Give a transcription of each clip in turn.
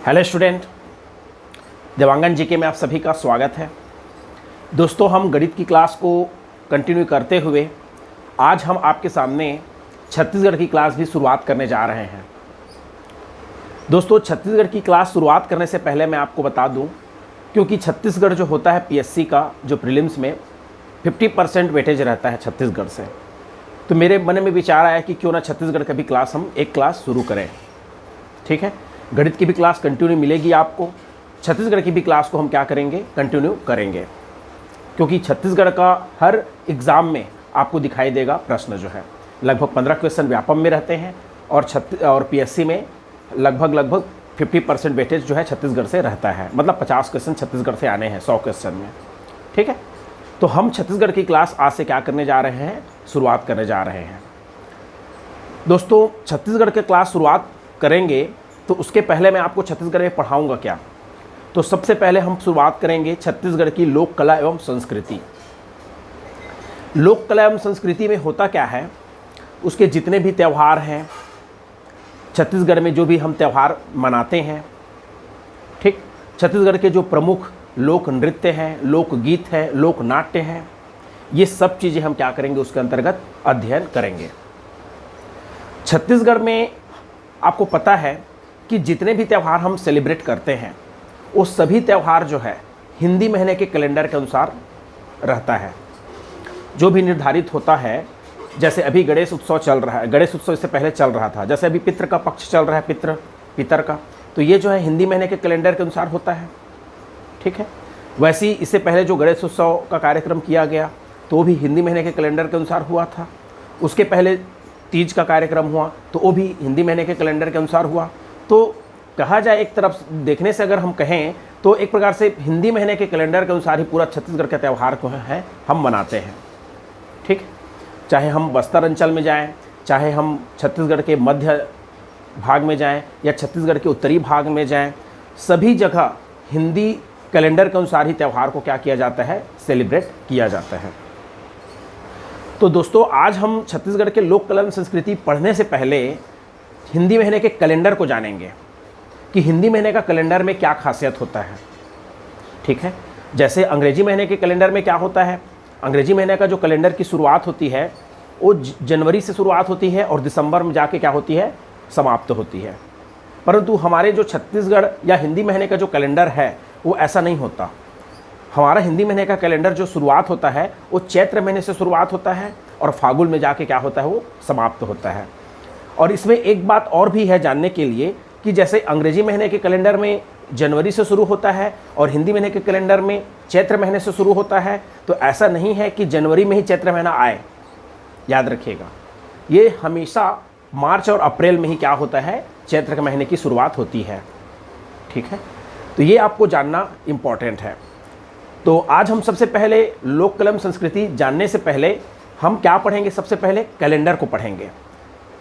Hello student, Dewangan GK में आप सभी का स्वागत है। दोस्तों, हम गणित की क्लास को कंटिन्यू करते हुए आज हम आपके सामने छत्तीसगढ़ की क्लास भी शुरुआत करने जा रहे हैं। दोस्तों, छत्तीसगढ़ की क्लास शुरुआत करने से पहले मैं आपको बता दूं, क्योंकि छत्तीसगढ़ जो होता है पीएससी का जो प्रीलिम्स में 50% वेटेज रहता है छत्तीसगढ़ से, तो मेरे मन में विचार आया कि क्यों ना छत्तीसगढ़ का भी क्लास हम एक क्लास शुरू करें। ठीक है, गणित की भी क्लास कंटिन्यू मिलेगी आपको, छत्तीसगढ़ की भी क्लास को हम क्या करेंगे, कंटिन्यू करेंगे, क्योंकि छत्तीसगढ़ का हर एग्ज़ाम में आपको दिखाई देगा प्रश्न जो है लगभग 15 क्वेश्चन व्यापम में रहते हैं और पीएससी में लगभग 50% वेटेज जो है छत्तीसगढ़ से रहता है, मतलब 50 क्वेश्चन छत्तीसगढ़ से आने हैं 100 क्वेश्चन में। ठीक है, तो हम छत्तीसगढ़ की क्लास आज से क्या करने जा रहे हैं, शुरुआत करने जा रहे हैं। दोस्तों, छत्तीसगढ़ के क्लास शुरुआत करेंगे तो उसके पहले मैं आपको छत्तीसगढ़ में पढ़ाऊंगा क्या। तो सबसे पहले हम शुरुआत करेंगे छत्तीसगढ़ की लोक कला एवं संस्कृति। लोक कला एवं संस्कृति में होता क्या है, उसके जितने भी त्यौहार हैं छत्तीसगढ़ में, जो भी हम त्यौहार मनाते हैं, ठीक, छत्तीसगढ़ के जो प्रमुख लोक नृत्य हैं, लोकगीत हैं, लोक नाट्य हैं, ये सब चीज़ें हम क्या करेंगे, उसके अंतर्गत अध्ययन करेंगे। छत्तीसगढ़ में आपको पता है कि जितने भी त्यौहार हम सेलिब्रेट करते हैं वो सभी त्यौहार जो है हिंदी महीने के कैलेंडर के अनुसार रहता है। जो भी निर्धारित होता है, जैसे अभी गणेश उत्सव चल रहा है, गणेश उत्सव इससे पहले चल रहा था, जैसे अभी पितृ का पक्ष चल रहा है, पितर का, तो ये जो है हिंदी महीने के कैलेंडर के अनुसार होता है। ठीक है, वैसे ही इससे पहले जो गणेश उत्सव का कार्यक्रम किया गया तो वो भी हिंदी महीने के कैलेंडर के अनुसार हुआ था। उसके पहले तीज का कार्यक्रम हुआ तो वो भी हिंदी महीने के कैलेंडर के अनुसार हुआ। तो कहा जाए, एक तरफ देखने से अगर हम कहें तो एक प्रकार से हिंदी महीने के कैलेंडर के अनुसार ही पूरा छत्तीसगढ़ के त्यौहार को है हम मनाते हैं। ठीक, चाहे हम बस्तर अंचल में जाएं, चाहे हम छत्तीसगढ़ के मध्य भाग में जाएं या छत्तीसगढ़ के उत्तरी भाग में जाएं, सभी जगह हिंदी कैलेंडर के अनुसार ही त्यौहार को क्या किया जाता है, सेलिब्रेट किया जाता है। तो दोस्तों, आज हम छत्तीसगढ़ के लोक कला संस्कृति पढ़ने से पहले हिंदी महीने के कैलेंडर को जानेंगे कि हिंदी महीने का कैलेंडर में क्या खासियत होता है। ठीक है, जैसे अंग्रेजी महीने के कैलेंडर में क्या होता है, अंग्रेजी महीने का जो कैलेंडर की शुरुआत होती है वो जनवरी से शुरुआत होती है और दिसंबर में जाके क्या होती है, समाप्त होती है। परंतु हमारे जो छत्तीसगढ़ या हिंदी महीने का जो कैलेंडर है वो ऐसा नहीं होता। हमारा हिंदी महीने का कैलेंडर जो शुरुआत होता है वो चैत्र महीने से शुरुआत होता है और फागुन में जाके क्या होता है, वो समाप्त होता है। और इसमें एक बात और भी है जानने के लिए कि जैसे अंग्रेजी महीने के कैलेंडर में जनवरी से शुरू होता है और हिंदी महीने के कैलेंडर में चैत्र महीने से शुरू होता है, तो ऐसा नहीं है कि जनवरी में ही चैत्र महीना आए। याद रखिएगा, ये हमेशा मार्च और अप्रैल में ही क्या होता है, चैत्र के महीने की शुरुआत होती है। ठीक है, तो ये आपको जानना इम्पॉर्टेंट है। तो आज हम सबसे पहले लोक कला संस्कृति जानने से पहले हम क्या पढ़ेंगे, सबसे पहले कैलेंडर को पढ़ेंगे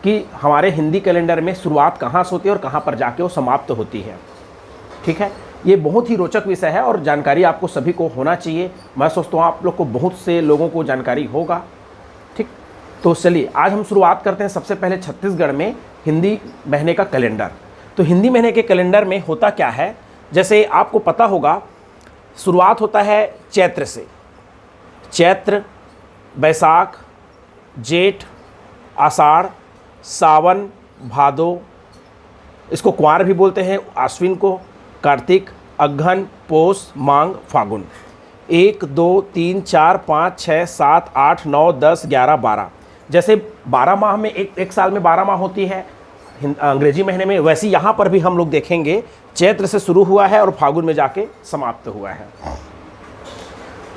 कि हमारे हिंदी कैलेंडर में शुरुआत कहाँ से होती है और कहाँ पर जाके वो समाप्त होती है। ठीक है, ये बहुत ही रोचक विषय है और जानकारी आपको सभी को होना चाहिए। मैं सोचता हूँ आप लोग को, बहुत से लोगों को जानकारी होगा। ठीक, तो चलिए आज हम शुरुआत करते हैं सबसे पहले छत्तीसगढ़ में हिंदी महीने का कैलेंडर। तो हिंदी महीने के कैलेंडर में होता क्या है, जैसे आपको पता होगा, शुरुआत होता है चैत्र से। चैत्र, बैसाख, जेठ, आषाढ़, सावन, भादो, इसको कुंवार भी बोलते हैं, आश्विन को, कार्तिक, अगहन, पौष, माघ, फागुन। 1 2 3 4 5 6 7 8 9 10 11 12, जैसे 12 माह में एक साल में 12 माह होती है अंग्रेजी महीने में, वैसे यहाँ पर भी हम लोग देखेंगे चैत्र से शुरू हुआ है और फागुन में जाके समाप्त हुआ है।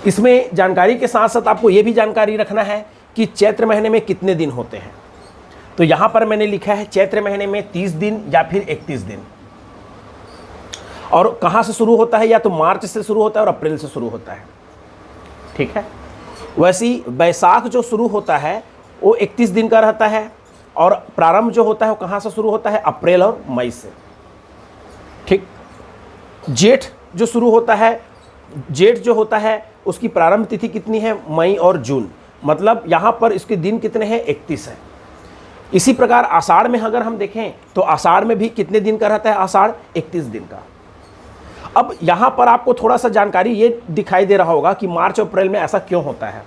इसमें जानकारी के साथ साथ आपको ये भी जानकारी रखना है कि चैत्र महीने में कितने दिन होते हैं। तो यहाँ पर मैंने लिखा है चैत्र महीने में 30 दिन या फिर 31 दिन। और कहाँ से शुरू होता है, या तो मार्च से शुरू होता है और अप्रैल से शुरू होता है। ठीक है, वैसे ही बैसाख जो शुरू होता है वो 31 दिन का रहता है और प्रारंभ जो होता है वो कहाँ से शुरू होता है, अप्रैल और मई से। ठीक, जेठ जो शुरू होता है, जेठ जो होता है उसकी प्रारंभ तिथि कितनी है, मई और जून, मतलब यहाँ पर इसके दिन कितने हैं, 31 है। इसी प्रकार आषाढ़ में अगर हम देखें तो आषाढ़ में भी कितने दिन का रहता है? आषाढ़ 31 दिन का। अब यहां पर आपको थोड़ा सा जानकारी ये दिखाई दे रहा होगा कि मार्च और अप्रैल में ऐसा क्यों होता है।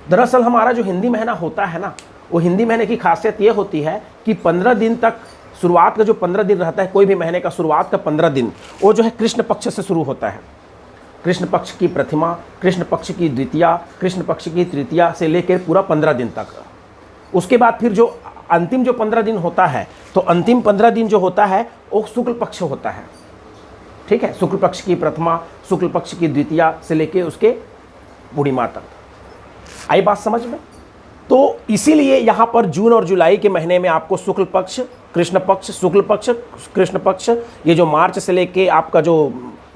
दरअसल हमारा जो हिंदी महीना होता है ना, वो हिंदी महीने की खासियत ये होती है कि 15 दिन तक, शुरुआत का जो 15 दिन रहता है कोई भी महीने का, शुरुआत का 15 दिन वो जो है कृष्ण पक्ष से शुरू होता है। कृष्ण पक्ष की प्रथमा, कृष्ण पक्ष की द्वितीया, कृष्ण पक्ष की तृतीया से लेकर पूरा 15 दिन तक। उसके बाद फिर जो अंतिम जो 15 दिन होता है, तो अंतिम 15 दिन जो होता है वो शुक्ल पक्ष होता है। ठीक है, शुक्ल पक्ष की प्रथमा, शुक्ल पक्ष की द्वितीया से लेकर उसके पूर्णिमा तक। आई बात समझ में? तो इसीलिए यहाँ पर जून और जुलाई के महीने में आपको शुक्ल पक्ष, कृष्ण पक्ष, शुक्ल पक्ष, कृष्ण पक्ष, ये जो मार्च से लेके आपका जो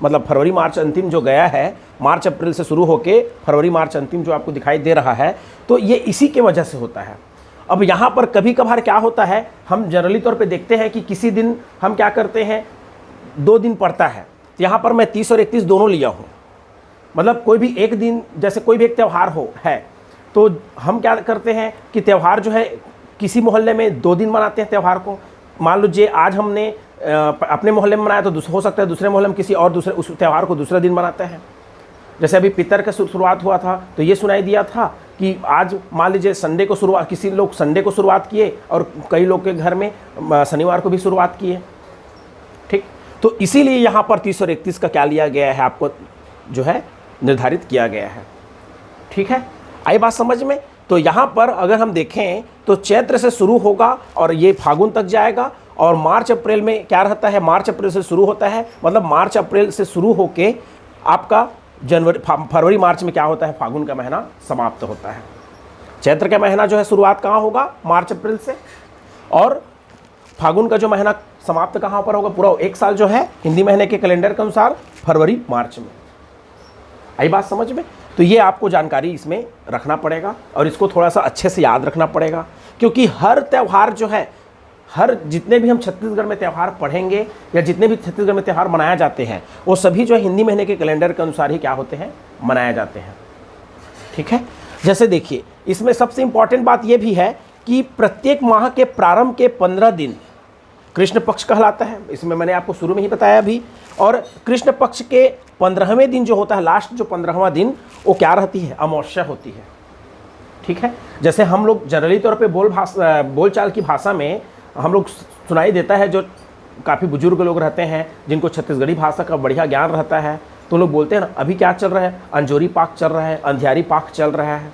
मतलब फरवरी मार्च अंतिम जो गया है, मार्च अप्रैल से शुरू होके फरवरी मार्च अंतिम जो आपको दिखाई दे रहा है, तो ये इसी के वजह से होता है। अब यहाँ पर कभी कभार क्या होता है, हम जनरली तौर पे देखते हैं कि किसी दिन हम क्या करते हैं, 2 दिन पड़ता है। तो यहाँ पर मैं 30 और 31 दोनों लिया हूँ। मतलब कोई भी एक दिन, जैसे कोई भी एक त्यौहार हो है, तो हम क्या करते हैं कि त्यौहार जो है किसी मोहल्ले में 2 दिन मनाते हैं त्यौहार को। मान लीजिए आज हमने अपने मोहल्ले में मनाया, तो हो सकता है दूसरे मोहल्ले में किसी और दूसरे उस त्यौहार को दूसरा दिन मनाते हैं। जैसे अभी पितर का शुरुआत हुआ था, तो ये सुनाई दिया था कि आज मान लीजिए संडे को शुरुआत, किसी लोग संडे को शुरुआत किए और कई लोग के घर में शनिवार को भी शुरुआत किए। ठीक, तो इसीलिए यहाँ पर 30 और 31 का क्या लिया गया है, आपको जो है निर्धारित किया गया है। ठीक है, आई बात समझ में? तो यहाँ पर अगर हम देखें तो चैत्र से शुरू होगा और ये फागुन तक जाएगा, और मार्च अप्रैल में क्या रहता है, मार्च अप्रैल से शुरू होता है, मतलब मार्च अप्रैल से शुरू होके आपका जनवरी फरवरी मार्च में क्या होता है, फागुन का महीना समाप्त होता है। चैत्र का महीना जो है शुरुआत कहाँ होगा, मार्च अप्रैल से, और फागुन का जो महीना समाप्त कहाँ पर होगा, पूरा एक साल जो है हिंदी महीने के कैलेंडर के अनुसार फरवरी मार्च में। आई बात समझ में? तो ये आपको जानकारी इसमें रखना पड़ेगा और इसको थोड़ा सा अच्छे से याद रखना पड़ेगा, क्योंकि हर त्यौहार जो है, हर जितने भी हम छत्तीसगढ़ में त्यौहार पढ़ेंगे या जितने भी छत्तीसगढ़ में त्यौहार मनाया जाते हैं, वो सभी जो है हिंदी महीने के कैलेंडर के अनुसार ही क्या होते हैं, मनाए जाते हैं। ठीक है, जैसे देखिए इसमें सबसे इंपॉर्टेंट बात यह भी है कि प्रत्येक माह के प्रारंभ के 15 दिन कृष्ण पक्ष कहलाता है। इसमें मैंने आपको शुरू में ही बताया अभी। और कृष्ण पक्ष के 15वें दिन जो होता है, लास्ट जो 15वां दिन, वो क्या रहती है, अमावस्या होती है। ठीक है, जैसे हम लोग जनरली तौर पे बोलचाल की भाषा में हम लोग सुनाई देता है, जो काफ़ी बुजुर्ग लोग रहते हैं जिनको छत्तीसगढ़ी भाषा का बढ़िया ज्ञान रहता है, तो लोग बोलते हैं ना, अभी क्या चल रहा है, अंजोरी पाक चल रहा है, अंधियारी पाक चल रहा है।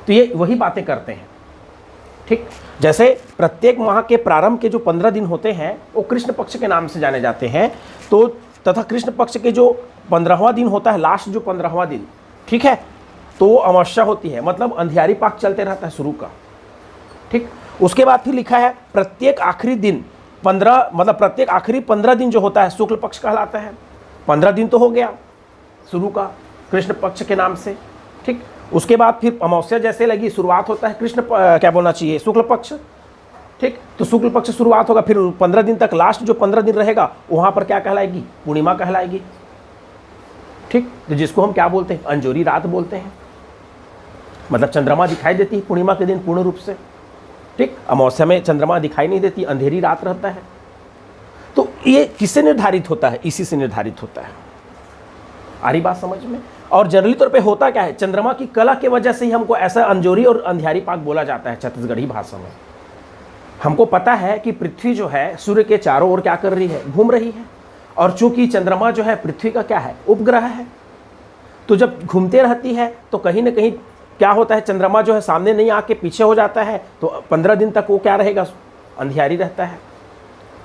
तो ये वही बातें करते हैं। ठीक, जैसे प्रत्येक माह के प्रारंभ के जो 15 दिन होते हैं वो कृष्ण पक्ष के नाम से जाने जाते हैं। तो तथा कृष्ण पक्ष के जो 15वां दिन होता है, लास्ट जो 15वां दिन, ठीक है, तो वो अमावस्या होती है, मतलब अंधियारी पाक चलते रहता है शुरू का। ठीक, उसके बाद फिर लिखा है प्रत्येक आखिरी दिन 15, मतलब प्रत्येक आखिरी 15 दिन जो होता है शुक्ल पक्ष कहलाता है। 15 दिन तो हो गया शुरू का कृष्ण पक्ष के नाम से। ठीक, उसके बाद फिर अमावस्या जैसे लगी, शुरुआत होता है क्या बोलना चाहिए, शुक्ल पक्ष। ठीक, तो शुक्ल पक्ष शुरुआत होगा, फिर 15 दिन तक, लास्ट जो 15 दिन रहेगा वहाँ पर क्या कहलाएगी, पूर्णिमा कहलाएगी। ठीक, तो जिसको हम क्या बोलते हैं, अंजोरी रात बोलते हैं, मतलब चंद्रमा दिखाई देती है पूर्णिमा के दिन पूर्ण रूप से। ठीक, अमावस्या में चंद्रमा दिखाई नहीं देती, अंधेरी रात रहता है। तो ये किससे निर्धारित होता है, इसी से निर्धारित होता है। आ रही बात समझ में? और जनरली तौर पे होता क्या है, चंद्रमा की कला के वजह से ही हमको ऐसा अंजोरी और अंधियारी पाक बोला जाता है छत्तीसगढ़ी भाषा में। हमको पता है कि पृथ्वी जो है सूर्य के चारों ओर क्या कर रही है, घूम रही है, और चूंकि चंद्रमा जो है पृथ्वी का क्या है, उपग्रह है, तो जब घूमते रहती है तो कहीं ना कहीं क्या होता है, चंद्रमा जो है सामने नहीं आके पीछे हो जाता है, तो 15 दिन तक वो क्या रहेगा, अंधियारी रहता है।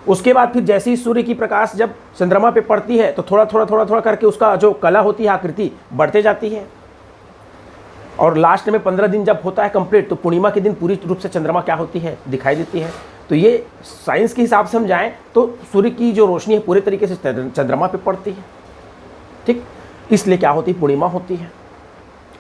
उसके बाद फिर जैसे ही सूर्य की प्रकाश जब चंद्रमा पे पड़ती है तो थोड़ा थोड़ा करके उसका जो कला होती है, आकृति बढ़ते जाती है, और लास्ट में 15 दिन जब होता है कंप्लीट, तो पूर्णिमा के दिन पूरी रूप से चंद्रमा क्या होती है, दिखाई देती है। तो ये साइंस के हिसाब से हम जाएं तो सूर्य की जो रोशनी है पूरे तरीके से चंद्रमा पे पड़ती है। ठीक, इसलिए क्या होती है, पूर्णिमा होती है।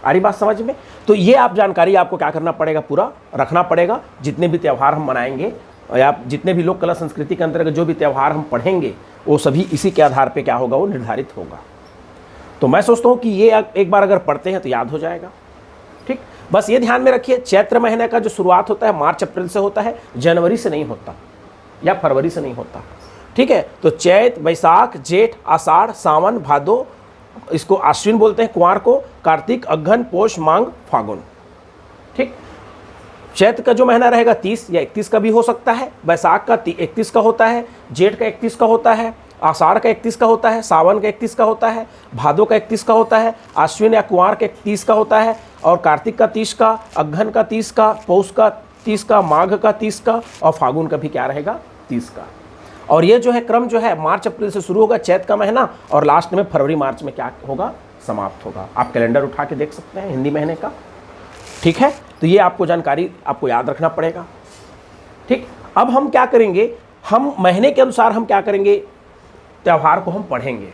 आ रही बात समझ में? तो ये आप जानकारी आपको क्या करना पड़ेगा, पूरा रखना पड़ेगा। जितने भी त्यौहार हम मनाएंगे या जितने भी लोक कला संस्कृति के अंतर्गत जो भी त्यौहार हम पढ़ेंगे, वो सभी इसी के आधार पे क्या होगा, वो निर्धारित होगा। तो मैं सोचता हूँ कि ये एक बार अगर पढ़ते हैं तो याद हो जाएगा। ठीक, बस ये ध्यान में रखिए, चैत्र महीने का जो शुरुआत होता है मार्च अप्रैल से होता है, जनवरी से नहीं होता या फरवरी से नहीं होता। ठीक है, तो चैत, बैसाख, जेठ, आषाढ़, सावन, भादो, इसको आश्विन बोलते हैं कुंवार को, कार्तिक, अगहन, पोष, मांग, फागुन। ठीक, चैत का जो महीना रहेगा 30 या 31 का भी हो सकता है, बैसाख का 31 का होता है, जेठ का 31 का होता है, आषाढ़ का 31 का होता है, सावन का 31 का होता है, भादो का 31 का होता है, आश्विन या कुंवार का 30 का होता है, और कार्तिक का 30 का, अगहन का 30 का, पौष का 30 का, माघ का 30 का, और फागुन का भी क्या रहेगा 30 का। और ये जो है क्रम जो है मार्च अप्रैल से शुरू होगा चैत का महीना, और लास्ट में फरवरी मार्च में क्या होगा, समाप्त होगा। आप कैलेंडर उठा के देख सकते हैं हिंदी महीने का। ठीक है, तो ये आपको जानकारी आपको याद रखना पड़ेगा। ठीक, अब हम क्या करेंगे, हम महीने के अनुसार हम क्या करेंगे, त्यौहार को हम पढ़ेंगे।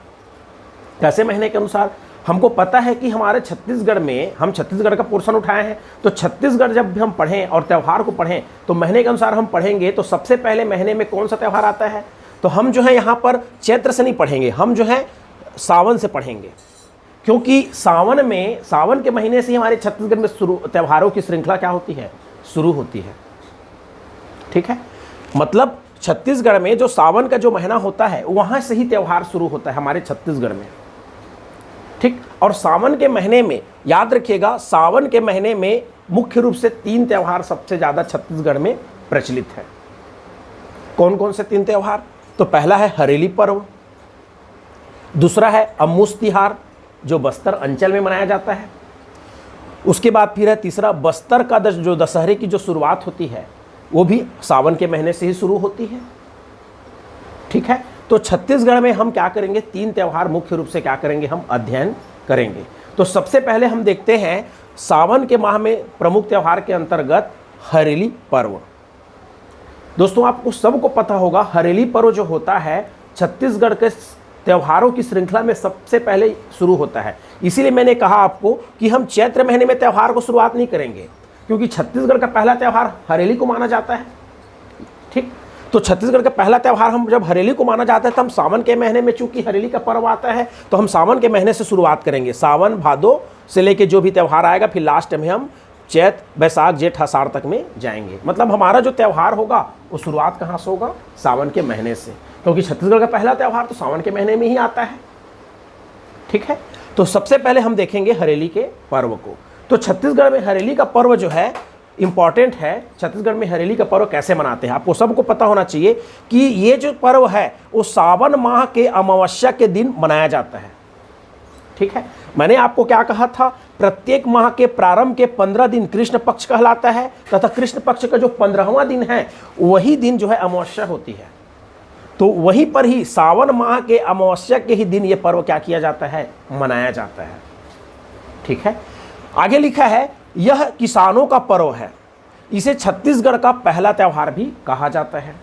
कैसे महीने के अनुसार, हमको पता है कि हमारे छत्तीसगढ़ में, हम छत्तीसगढ़ का पोर्शन उठाए हैं, तो छत्तीसगढ़ जब भी हम पढ़ें और त्यौहार को पढ़ें तो महीने के अनुसार हम पढ़ेंगे। तो सबसे पहले महीने में कौन सा त्यौहार आता है, तो हम जो है यहाँ पर चैत्र से नहीं पढ़ेंगे, हम जो है सावन से पढ़ेंगे, क्योंकि सावन के महीने से ही हमारे छत्तीसगढ़ में शुरू त्योहारों की श्रृंखला क्या होती है, शुरू होती है। ठीक है, मतलब छत्तीसगढ़ में जो सावन का जो महीना होता है वहां से ही त्यौहार शुरू होता है हमारे छत्तीसगढ़ में। ठीक, और सावन के महीने में याद रखिएगा, सावन के महीने में मुख्य रूप से 3 त्यौहार सबसे ज्यादा छत्तीसगढ़ में प्रचलित है। कौन कौन से 3 त्यौहार, तो पहला है हरेली पर्व, दूसरा है अम्मूस तिहार जो बस्तर अंचल में मनाया जाता है, उसके बाद फिर है तीसरा बस्तर का जो दशहरे की जो शुरुआत होती है वो भी सावन के महीने से ही शुरू होती है। ठीक है, तो छत्तीसगढ़ में हम क्या करेंगे, 3 त्यौहार मुख्य रूप से क्या करेंगे, हम अध्ययन करेंगे। तो सबसे पहले हम देखते हैं सावन के माह में प्रमुख त्यौहार के अंतर्गत हरेली पर्व। दोस्तों आपको सबको पता होगा, हरेली पर्व जो होता है छत्तीसगढ़ के त्योहारों की श्रृंखला में सबसे पहले शुरू होता है। इसीलिए मैंने कहा आपको कि हम चैत्र महीने में त्यौहार को शुरुआत नहीं करेंगे, क्योंकि छत्तीसगढ़ का पहला त्यौहार हरेली को माना जाता है। ठीक, तो छत्तीसगढ़ का पहला त्यौहार हम जब हरेली को माना जाता है तो हम सावन के महीने में, चूंकि हरेली का पर्व आता है तो हम सावन के महीने से शुरुआत करेंगे। सावन भादो से लेके जो भी त्यौहार आएगा, फिर लास्ट में हम चैत बैसाख जेठ आषाढ़ तक में जाएंगे। मतलब हमारा जो त्यौहार होगा वो शुरुआत कहाँ से होगा, सावन के महीने से, क्योंकि छत्तीसगढ़ का पहला त्यौहार तो सावन के महीने में ही आता है। ठीक है, तो सबसे पहले हम देखेंगे हरेली के पर्व को। तो छत्तीसगढ़ में हरेली का पर्व जो है इंपॉर्टेंट है। छत्तीसगढ़ में हरेली का पर्व कैसे मनाते हैं, आपको सबको पता होना चाहिए कि ये जो पर्व है वो सावन माह के अमावस्या के दिन मनाया जाता है। ठीक है, मैंने आपको क्या कहा था, प्रत्येक माह के प्रारंभ के 15 दिन कृष्ण पक्ष कहलाता है, तथा कृष्ण पक्ष का जो 15वां दिन है वही दिन जो है अमावस्या होती है। तो वहीं पर ही सावन माह के अमावस्या के ही दिन ये पर्व क्या किया जाता है, मनाया जाता है। ठीक है, आगे लिखा है यह किसानों का पर्व है, इसे छत्तीसगढ़ का पहला त्यौहार भी कहा जाता है।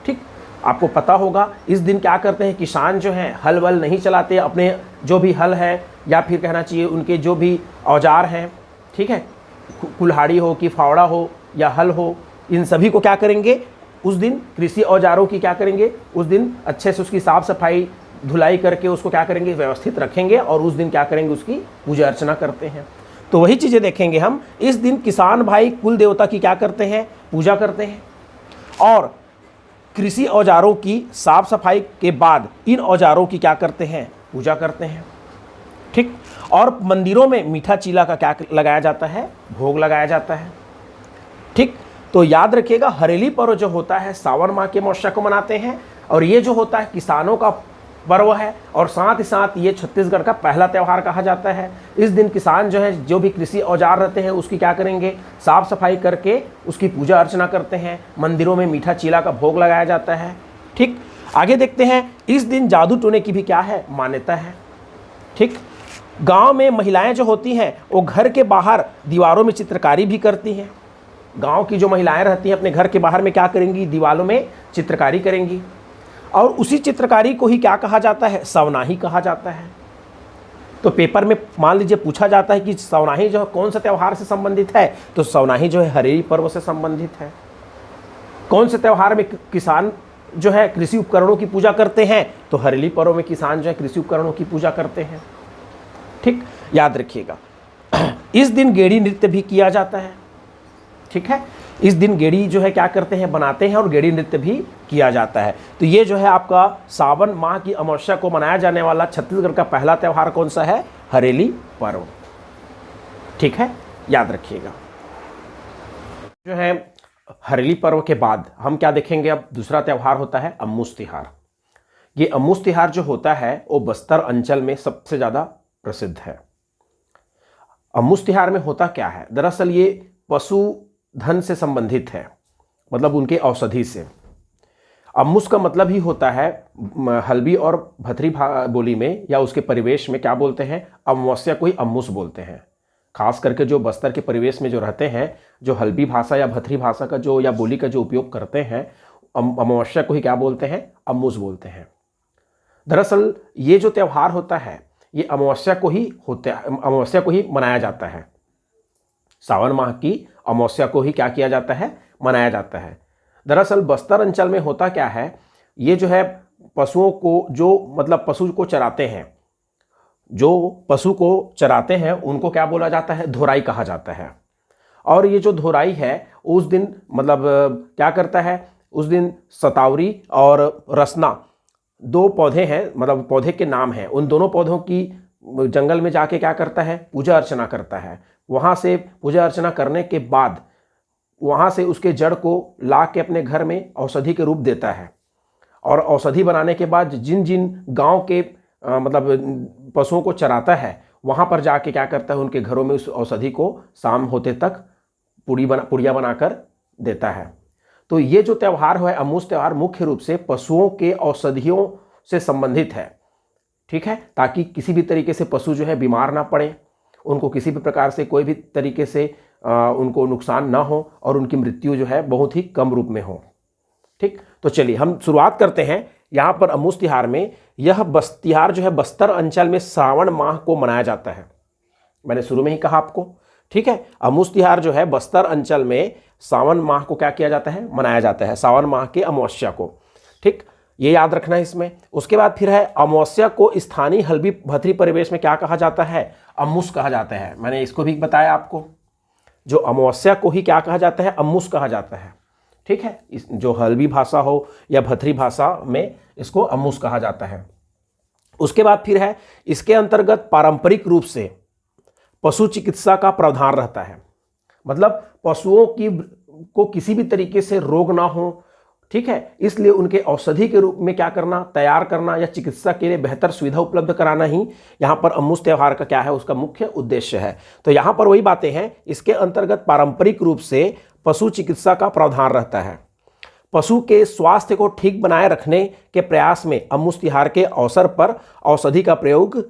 ठीक, आपको पता होगा इस दिन क्या करते हैं, किसान जो हैं हल वल नहीं चलाते, अपने जो भी हल है या फिर कहना चाहिए उनके जो भी औजार हैं, ठीक है, कुल्हाड़ी हो कि फावड़ा हो या हल हो, इन सभी को क्या करेंगे, उस दिन कृषि औजारों की क्या करेंगे, उस दिन अच्छे से उसकी साफ सफाई धुलाई करके उसको क्या करेंगे, व्यवस्थित रखेंगे, और उस दिन क्या करेंगे, उसकी पूजा अर्चना करते हैं। तो वही चीज़ें देखेंगे हम। इस दिन किसान भाई कुल देवता की क्या करते हैं, पूजा करते हैं, और कृषि औजारों की साफ सफाई के बाद इन औजारों की क्या करते हैं, पूजा करते हैं। ठीक, और मंदिरों में मीठा चीला का क्या लगाया जाता है, भोग लगाया जाता है। ठीक, तो याद रखिएगा हरेली पर्व जो होता है सावन माह के अमावस्या को मनाते हैं, और ये जो होता है किसानों का पर्व है, और साथ ही साथ ये छत्तीसगढ़ का पहला त्यौहार कहा जाता है। इस दिन किसान जो है जो भी कृषि औजार रहते हैं उसकी क्या करेंगे, साफ सफाई करके उसकी पूजा अर्चना करते हैं, मंदिरों में मीठा चीला का भोग लगाया जाता है। ठीक, आगे देखते हैं, इस दिन जादू टोने की भी क्या है, मान्यता है। ठीक, गांव में महिलाएं जो होती हैं वो घर के बाहर दीवारों में चित्रकारी भी करती हैं। गांव की जो महिलाएं रहती हैं अपने घर के बाहर में क्या करेंगी, दीवारों में चित्रकारी करेंगी, और उसी चित्रकारी को ही क्या कहा जाता है, सवनाही कहा जाता है। तो पेपर में मान लीजिए पूछा जाता है कि सवनाही जो है कौन सा त्यौहार से संबंधित है, तो सवनाही जो है हरेली पर्व से संबंधित है। कौन से त्यौहार में किसान जो है कृषि उपकरणों की पूजा करते हैं, तो हरेली पर्व में किसान जो है कृषि उपकरणों की पूजा करते हैं। ठीक, याद रखिएगा। इस दिन गेड़ी नृत्य भी किया जाता है। ठीक है, इस दिन गेड़ी जो है क्या करते हैं, बनाते हैं, और गेड़ी नृत्य भी किया जाता है। तो ये जो है आपका सावन माह की अमावस्या को मनाया जाने वाला छत्तीसगढ़ का पहला त्यौहार कौन सा है, हरेली पर्व। ठीक है, याद रखिएगा। जो है हरेली पर्व के बाद हम क्या देखेंगे, अब दूसरा त्यौहार होता है अम्मूस तिहार। ये अम्मूस तिहार जो होता है वो बस्तर अंचल में सबसे ज़्यादा प्रसिद्ध है। अम्मूस तिहार में होता क्या है, दरअसल ये पशुधन से संबंधित है, मतलब उनके औषधि से। अम्मूस का मतलब ही होता है, हल्बी और भथरी बोली में या उसके परिवेश में क्या बोलते हैं, अमावस्या को ही अम्मूस बोलते हैं। खास करके जो बस्तर के परिवेश में जो रहते हैं, जो हल्बी भाषा या भथरी भाषा का जो या बोली का जो उपयोग करते हैं, अमावस्या को ही क्या बोलते हैं, अम्मूस बोलते हैं। दरअसल ये जो त्यौहार होता है ये अमावस्या को ही मनाया जाता है। सावन माह की अमावस्या को ही क्या किया जाता है, मनाया जाता है। दरअसल बस्तर अंचल में होता क्या है, ये जो है पशुओं को जो मतलब पशु को चराते हैं, जो पशु को चराते हैं उनको क्या बोला जाता है, धोराई कहा जाता है। और ये जो धोराई है उस दिन मतलब क्या करता है, उस दिन सतावरी और रसना दो पौधे हैं, मतलब पौधे के नाम हैं, उन दोनों पौधों की जंगल में जाके क्या करता है, पूजा अर्चना करता है। वहाँ से पूजा अर्चना करने के बाद वहाँ से उसके जड़ को ला के अपने घर में औषधि के रूप देता है। और औषधि बनाने के बाद जिन जिन गांव के मतलब पशुओं को चराता है वहाँ पर जाके क्या करता है, उनके घरों में उस औषधि को शाम होते तक पुड़िया बनाकर देता है। तो ये जो त्यौहार है अम्मूस त्यौहार मुख्य रूप से पशुओं के औषधियों से संबंधित है। ठीक है, ताकि किसी भी तरीके से पशु जो है बीमार ना पड़े, उनको किसी भी प्रकार से कोई भी तरीके से उनको नुकसान ना हो और उनकी मृत्यु जो है बहुत ही कम रूप में हो। ठीक, तो चलिए हम शुरुआत करते हैं यहाँ पर अम्मूस तिहार में। यह तिहार जो है बस्तर अंचल में श्रावण माह को मनाया जाता है, मैंने शुरू में ही कहा आपको। ठीक है, अम्मूस तिहार जो है बस्तर अंचल में सावन माह को क्या किया जाता है, मनाया जाता है, सावन माह के अमावस्या को। ठीक, ये याद रखना है इसमें। उसके बाद फिर है अमावस्या को स्थानीय हल्बी भथरी परिवेश में क्या कहा जाता है, अम्मूस कहा जाता है। मैंने इसको भी बताया आपको, जो अमावस्या को ही क्या कहा जाता है, अम्मूस कहा जाता है। ठीक है, जो हल्बी भाषा हो या भथरी भाषा में इसको अम्मूस कहा जाता है। उसके बाद फिर है इसके अंतर्गत पारंपरिक रूप से पशु चिकित्सा का प्रावधान रहता है, मतलब पशुओं को किसी भी तरीके से रोग ना हो। ठीक है, इसलिए उनके औषधि के रूप में क्या करना, तैयार करना या चिकित्सा के लिए बेहतर सुविधा उपलब्ध कराना ही यहाँ पर अम्मूस त्यौहार का क्या है, उसका मुख्य उद्देश्य है। तो यहाँ पर वही बातें हैं, इसके अंतर्गत पारंपरिक रूप से पशु चिकित्सा का प्रावधान रहता है। पशु के स्वास्थ्य को ठीक बनाए रखने के प्रयास में अम्मूस तिहार के अवसर पर औषधि का प्रयोग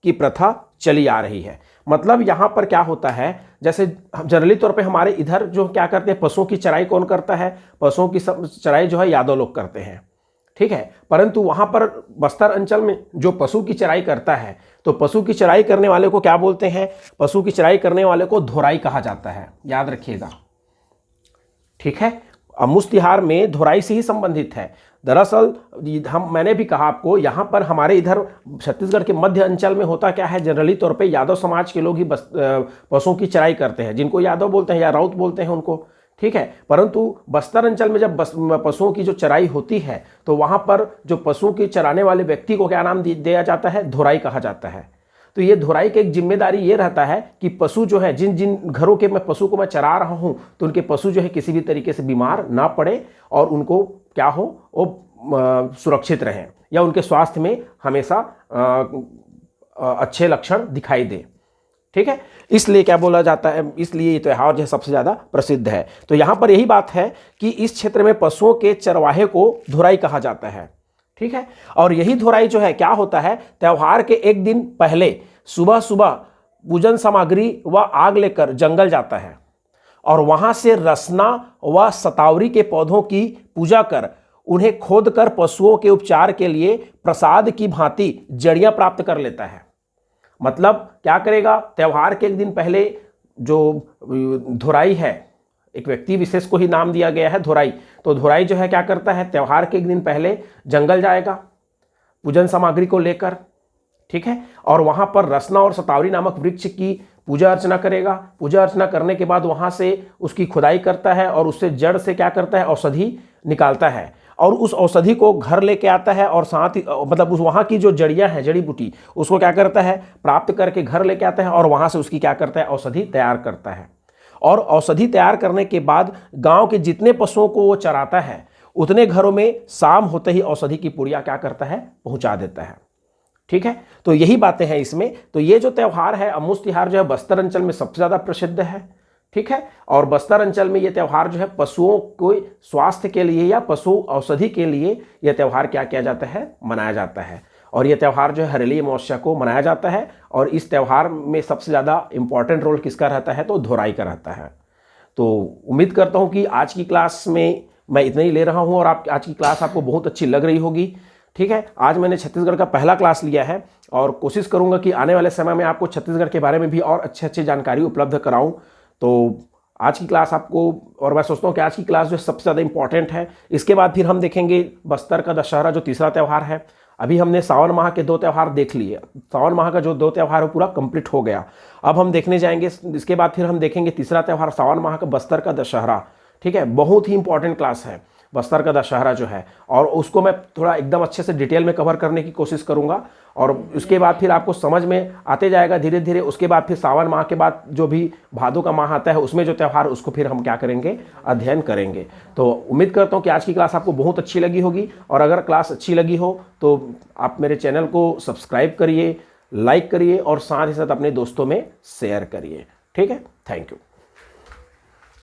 की प्रथा चली आ रही है। मतलब यहाँ पर क्या होता है, जैसे जनरली तौर पे हमारे इधर जो क्या करते हैं, पशुओं की चराई कौन करता है, पशुओं की चराई जो है यादव लोग करते हैं। ठीक है, परंतु वहाँ पर बस्तर अंचल में जो पशु की चराई करता है, तो पशु की चराई करने वाले को क्या बोलते हैं, पशु की चराई करने वाले को धोराई कहा जाता है, याद रखिएगा। ठीक है, अम्मूस तिहार में धोराई से ही संबंधित है। दरअसल मैंने भी कहा आपको, यहाँ पर हमारे इधर छत्तीसगढ़ के मध्य अंचल में होता क्या है, जनरली तौर पे यादव समाज के लोग ही पशुओं की चराई करते हैं, जिनको यादव बोलते हैं या राउत बोलते हैं उनको। ठीक है, परंतु बस्तर अंचल में जब पशुओं की जो चराई होती है तो वहाँ पर जो पशुओं की चराने वाले व्यक्ति को क्या नाम दिया जाता है, धोराई कहा जाता है। तो ये धोराई की एक जिम्मेदारी ये रहता है कि पशु जो है, जिन जिन घरों के मैं पशु को मैं चरा रहा हूँ, तो उनके पशु जो है किसी भी तरीके से बीमार ना पड़े और उनको क्या हो, वो सुरक्षित रहें या उनके स्वास्थ्य में हमेशा अच्छे लक्षण दिखाई दे। ठीक है, इसलिए क्या बोला जाता है, इसलिए ये त्यौहार जो है सबसे ज़्यादा प्रसिद्ध है। तो यहाँ पर यही बात है कि इस क्षेत्र में पशुओं के चरवाहे को धोराई कहा जाता है। ठीक है, और यही धोराई जो है क्या होता है, त्यौहार के एक दिन पहले सुबह सुबह पूजन सामग्री व आग लेकर जंगल जाता है और वहां से रसना व सतावरी के पौधों की पूजा कर उन्हें खोदकर पशुओं के उपचार के लिए प्रसाद की भांति जड़ियां प्राप्त कर लेता है। मतलब क्या करेगा, त्यौहार के एक दिन पहले जो धोराई है, एक व्यक्ति विशेष को ही नाम दिया गया है धोराई, तो धोराई जो है क्या करता है, त्यौहार के एक दिन पहले जंगल जाएगा पूजन सामग्री को लेकर। ठीक है, और वहां पर रसना और सतावरी नामक वृक्ष की पूजा अर्चना करेगा। पूजा अर्चना करने के बाद वहाँ से उसकी खुदाई करता है और उससे जड़ से क्या करता है, औषधि निकालता है और उस औषधि को घर लेके आता है और साथ ही मतलब उस वहाँ की जो जड़ियाँ हैं, जड़ी बूटी, उसको क्या करता है, प्राप्त करके घर लेके आता है और वहाँ से उसकी क्या करता है, औषधि तैयार करता है। और औषधि तैयार करने के बाद गांव के जितने पशुओं को वो चराता है उतने घरों में शाम होते ही औषधि की पुड़िया क्या करता है, पहुंचा देता है। ठीक है, तो यही बातें हैं इसमें। तो ये जो त्यौहार है अमूस तिहार जो है बस्तर अंचल में सबसे ज़्यादा प्रसिद्ध है। ठीक है, और बस्तर अंचल में ये त्यौहार जो है पशुओं को स्वास्थ्य के लिए या पशु औषधि के लिए यह त्यौहार क्या किया जाता है, मनाया जाता है। और यह त्यौहार जो है हरेली अमावस्या को मनाया जाता है और इस त्यौहार में सबसे ज़्यादा इंपॉर्टेंट रोल किसका रहता है, तो धोराई का रहता है। तो उम्मीद करता हूँ कि आज की क्लास में मैं इतना ही ले रहा हूँ और आप आज की क्लास आपको बहुत अच्छी लग रही होगी। ठीक है, आज मैंने छत्तीसगढ़ का पहला क्लास लिया है और कोशिश करूँगा कि आने वाले समय में आपको छत्तीसगढ़ के बारे में भी और अच्छी जानकारी उपलब्ध कराऊँ। तो आज की क्लास आपको, और मैं सोचता हूँ कि आज की क्लास जो सबसे ज़्यादा इंपॉर्टेंट है। इसके बाद फिर हम देखेंगे बस्तर का दशहरा जो तीसरा त्यौहार है। अभी हमने सावन माह के 2 त्यौहार देख लिए, सावन माह का जो 2 त्यौहार है पूरा कंप्लीट हो गया। अब हम देखने जाएंगे, इसके बाद फिर हम देखेंगे तीसरा त्यौहार सावन माह का बस्तर का दशहरा। ठीक है, बहुत ही इंपॉर्टेंट क्लास है बस्तर का दशहरा जो है, और उसको मैं थोड़ा एकदम अच्छे से डिटेल में कवर करने की कोशिश करूंगा। और उसके बाद फिर आपको समझ में आते जाएगा धीरे धीरे। उसके बाद फिर सावन माह के बाद जो भी भादों का माह आता है उसमें जो त्यौहार, उसको फिर हम क्या करेंगे, अध्ययन करेंगे। तो उम्मीद करता हूँ कि आज की क्लास आपको बहुत अच्छी लगी होगी, और अगर क्लास अच्छी लगी हो तो आप मेरे चैनल को सब्सक्राइब करिए, लाइक करिए और साथ ही साथ अपने दोस्तों में शेयर करिए। ठीक है, थैंक यू।